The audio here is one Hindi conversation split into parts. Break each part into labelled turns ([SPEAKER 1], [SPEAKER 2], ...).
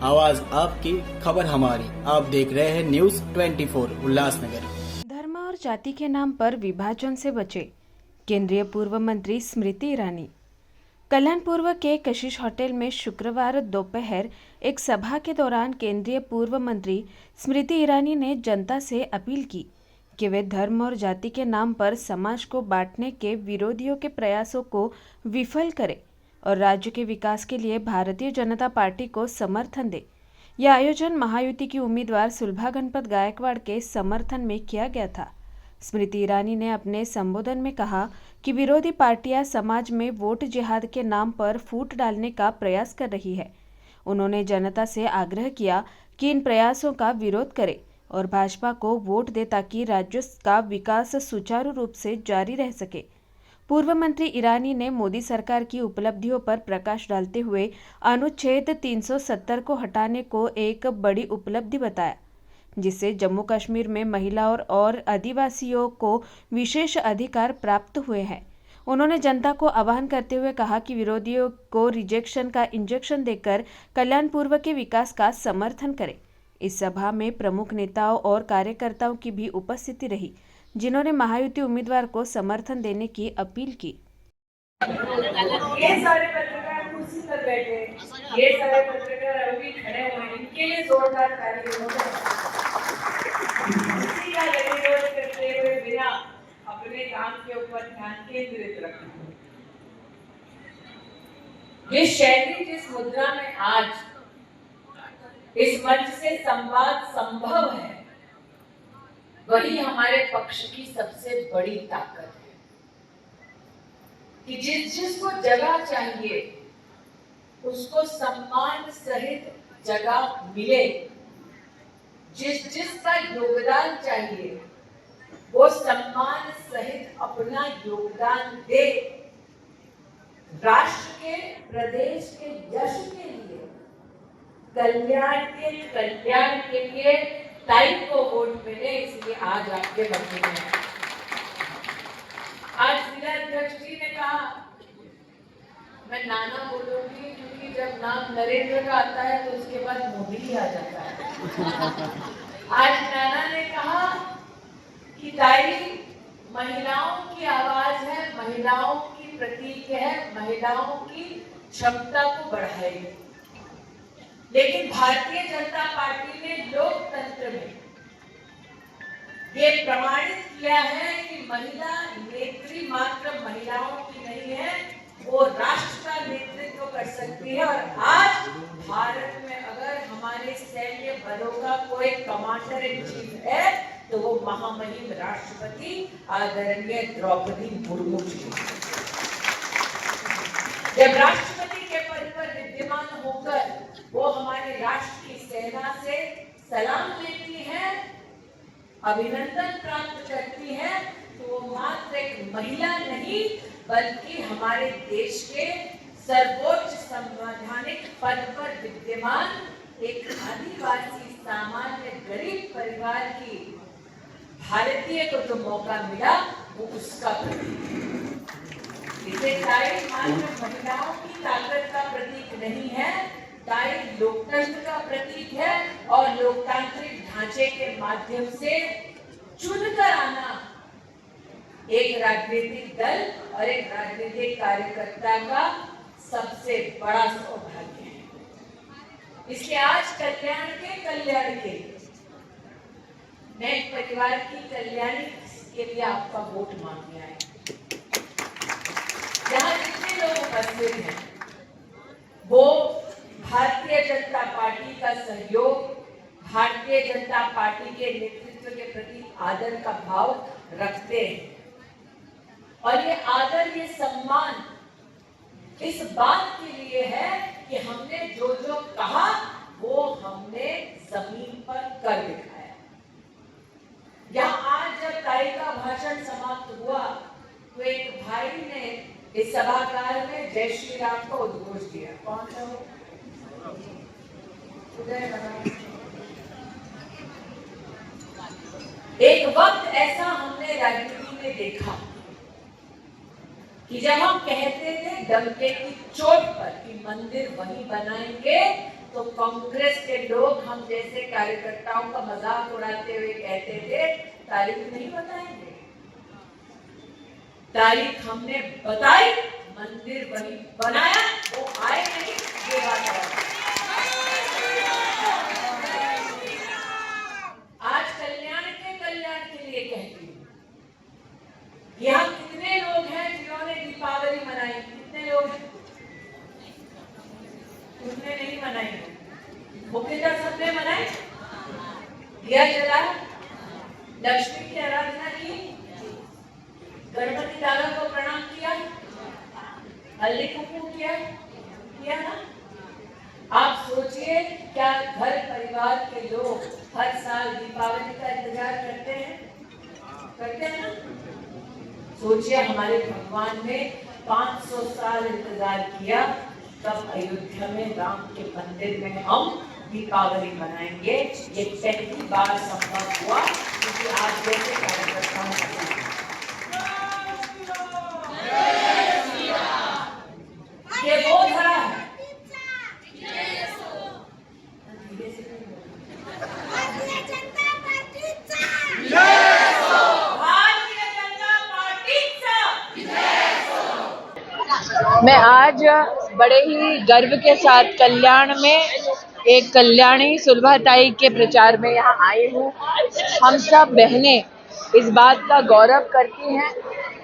[SPEAKER 1] आवाज आपकी, खबर हमारी। आप देख रहे हैं न्यूज 24 उल्लासनगर।
[SPEAKER 2] धर्म और जाति के नाम पर विभाजन से बचे, केंद्रीय पूर्व मंत्री स्मृति ईरानी। कल्याण पूर्व के कशिश होटल में शुक्रवार दोपहर एक सभा के दौरान केंद्रीय पूर्व मंत्री स्मृति ईरानी ने जनता से अपील की कि वे धर्म और जाति के नाम पर समाज को बांटने के विरोधियों के प्रयासों को विफल करें और राज्य के विकास के लिए भारतीय जनता पार्टी को समर्थन दें। यह आयोजन महायुति की उम्मीदवार सुलभा गणपत गायकवाड़ के समर्थन में किया गया था। स्मृति ईरानी ने अपने संबोधन में कहा कि विरोधी पार्टियां समाज में वोट जिहाद के नाम पर फूट डालने का प्रयास कर रही है। उन्होंने जनता से आग्रह किया कि इन प्रयासों का विरोध करे और भाजपा को वोट दे ताकि राज्य का विकास सुचारू रूप से जारी रह सके। पूर्व मंत्री ईरानी ने मोदी सरकार की उपलब्धियों पर प्रकाश डालते हुए अनुच्छेद 370 को हटाने को एक बड़ी उपलब्धि बताया, जिससे जम्मू कश्मीर में महिलाओं और आदिवासियों को विशेष अधिकार प्राप्त हुए हैं। उन्होंने जनता को आह्वान करते हुए कहा कि विरोधियों को रिजेक्शन का इंजेक्शन देकर कल्याण पूर्व के विकास का समर्थन करें। इस सभा में प्रमुख नेताओं और कार्यकर्ताओं की भी उपस्थिति रही, जिन्होंने महायुति उम्मीदवार को समर्थन देने की अपील की।
[SPEAKER 3] ये सारे पत्रकार कुर्सी पर बैठे, ये सारे पत्रकार अभी खड़े हुए हैं, इनके लिए जोरदार तालियां हो। किसी का गतिरोध करते हुए बिना अपने काम के ऊपर ध्यान केंद्रित रखना। जिस शैली, जिस मुद्रा में आज इस मंच से संवाद संभव है, वही हमारे पक्ष की सबसे बड़ी ताकत है कि जिसको जगह चाहिए उसको सम्मान सहित जगह मिले, जिसका योगदान चाहिए वो सम्मान सहित अपना योगदान दे। राष्ट्र के, प्रदेश के यश के लिए, कल्याण के लिए ताई को वोट मिले, इसलिए आज आपके मध्य में है। आज जिला अध्यक्ष जी ने कहा, मैं नाना बोलूंगी क्योंकि जब नाम नरेंद्र का आता है तो उसके बाद मोदी ही आ जाता है। आज नाना ने कहा कि ताई महिलाओं की आवाज है, महिलाओं की प्रतीक है, महिलाओं की क्षमता को बढ़ाएगी। लेकिन भारतीय जनता पार्टी ने लोकतंत्र में ये प्रमाणित किया है कि महिला नेत्री मात्र महिलाओं की नहीं है, वो राष्ट्र का नेतृत्व कर सकती है। और आज भारत में अगर हमारे सैन्य बलों का कोई कमांडर इन चीफ है तो वो महामहिम राष्ट्रपति आदरणीय द्रौपदी मुर्मू जी। जब राष्ट्रपति के पद पर विद्यमान होकर वो हमारे राष्ट्र की सेना से सलाम लेती है, अभिनंदन प्राप्त करती है, तो वो मात्र एक महिला नहीं बल्कि हमारे देश के सर्वोच्च संवैधानिक पद पर विद्यमान एक आदिवासी सामान्य गरीब परिवार की भारतीय को जो मौका मिला वो उसका प्रतीक है। इसे ताई मात्र महिलाओं की ताकत का प्रतीक नहीं है, ताई लोकतंत्र का प्रतीक है और लोकतांत्रिक ढांचे के माध्यम से चुनकर आना एक राजनीतिक दल और एक राजनीतिक कार्यकर्ता का सबसे बड़ा सौभाग्य है। इसलिए आज कल्याण के मैं परिवार की कल्याणी के लिए आपका वोट मांगने आए। यहाँ जितने लोग उपस्थित हैं वो भारतीय जनता पार्टी का सहयोग, भारतीय जनता पार्टी के नेतृत्व के प्रति आदर का भाव रखते हैं। और ये आदर, ये सम्मान इस बात के लिए है कि हमने जो जो कहा वो हमने जमीन पर कर दिखाया। यहाँ आज जब ताई का भाषण समाप्त हुआ तो एक भाई ने इस सभागार में जय श्री राम का उद्घोष दिया। कौन था वो? एक वक्त ऐसा हमने राजनीति में देखा कि जब हम कहते थे डंके की चोट पर कि मंदिर वहीं बनाएंगे तो कांग्रेस के लोग हम जैसे कार्यकर्ताओं का मजाक उड़ाते हुए कहते थे तारीख नहीं बताएंगे। तारीख हमने बताई, मंदिर बनाया, वो आए नहीं, ये बात है। आज कल्याण के लिए कहती हूँ, यहाँ कितने लोग हैं जिन्होंने दीपावली मनाई? कितने लोग हैं? तुमने नहीं मनाई, मुख्यतः सबने मनाई, दिया जलाया, लक्ष्मी की आराधना की, गणपति दादा को प्रणाम किया, हल्दी कुमकुम किया ना? आप सोचिए, क्या घर परिवार के लोग हर साल दीपावली का इंतजार करते हैं ना? सोचिए, हमारे भगवान ने 500 साल इंतजार किया, तब अयोध्या में राम के मंदिर में हम दीपावली मनाएंगे। ये पहली बार संभव हुआ क्योंकि आज जैसे कार्यकर्ताओं का ये वो धरा है। भारतीय जनता पार्टीचा।
[SPEAKER 4] मैं आज बड़े ही गर्व के साथ कल्याण में एक कल्याणी सुलभाताई के प्रचार में यहाँ आई हूँ। हम सब बहनें इस बात का गौरव करती हैं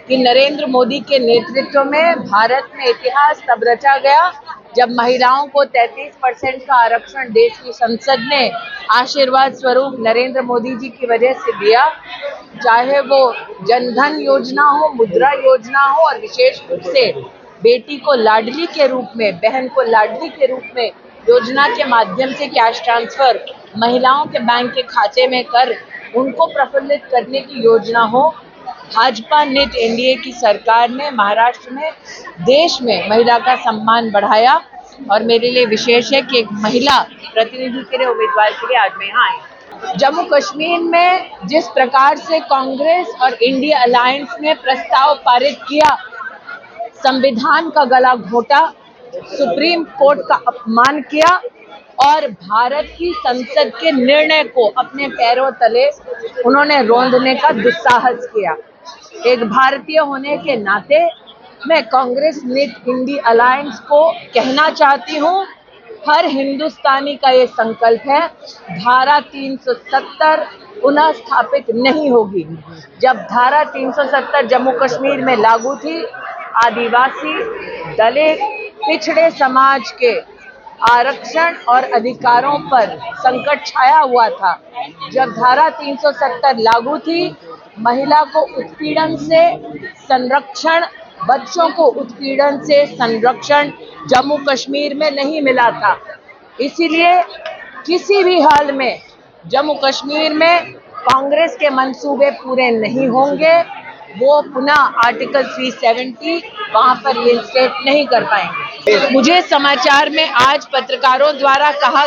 [SPEAKER 4] कि नरेंद्र मोदी के नेतृत्व में भारत में इतिहास तब रचा गया जब महिलाओं को 33% का आरक्षण देश की संसद ने आशीर्वाद स्वरूप नरेंद्र मोदी जी की वजह से दिया। चाहे वो जनधन योजना हो, मुद्रा योजना हो, और विशेष रूप से बेटी को लाडली के रूप में, बहन को लाडली के रूप में योजना के माध्यम से कैश ट्रांसफर महिलाओं के बैंक के खाते में कर उनको प्रफुल्लित करने की योजना हो। भाजपा नेत एनडीए की सरकार ने महाराष्ट्र में, देश में महिला का सम्मान बढ़ाया और मेरे लिए विशेष है कि एक महिला प्रतिनिधि के लिए, उम्मीदवार के लिए आज मैं यहाँ आई। जम्मू कश्मीर में जिस प्रकार से कांग्रेस और इंडिया अलायंस ने प्रस्ताव पारित किया, संविधान का गला घोटा, सुप्रीम कोर्ट का अपमान किया और भारत की संसद के निर्णय को अपने पैरों तले उन्होंने रौंदने का दुस्साहस किया। एक भारतीय होने के नाते मैं कांग्रेस नेत इंडिया अलायंस को कहना चाहती हूँ, हर हिंदुस्तानी का ये संकल्प है, धारा 370 पुनः स्थापित नहीं होगी। जब धारा 370 जम्मू कश्मीर में लागू थी, आदिवासी, दलित, पिछड़े समाज के आरक्षण और अधिकारों पर संकट छाया हुआ था। जब धारा 370 लागू थी, महिला को उत्पीड़न से संरक्षण, बच्चों को उत्पीड़न से संरक्षण जम्मू कश्मीर में नहीं मिला था। इसीलिए किसी भी हाल में जम्मू कश्मीर में कांग्रेस के मंसूबे पूरे नहीं होंगे। वो पुनः आर्टिकल 370 वहां पर रिइंस्टेट नहीं कर पाएंगे। मुझे समाचार में आज पत्रकारों द्वारा कहा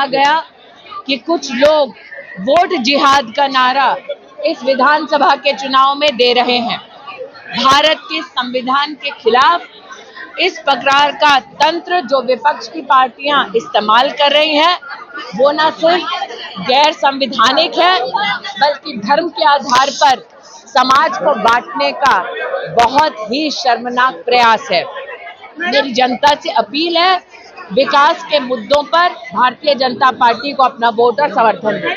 [SPEAKER 4] गया कि कुछ लोग वोट जिहाद का नारा इस विधानसभा के चुनाव में दे रहे हैं। भारत के संविधान के खिलाफ इस प्रकार का तंत्र जो विपक्ष की पार्टियां इस्तेमाल कर रही हैं, वो न सिर्फ गैर संवैधानिक है बल्कि धर्म के आधार पर समाज को बांटने का बहुत ही शर्मनाक प्रयास है। मेरी जनता से अपील है, विकास के मुद्दों पर भारतीय जनता पार्टी को अपना वोट और समर्थन दें।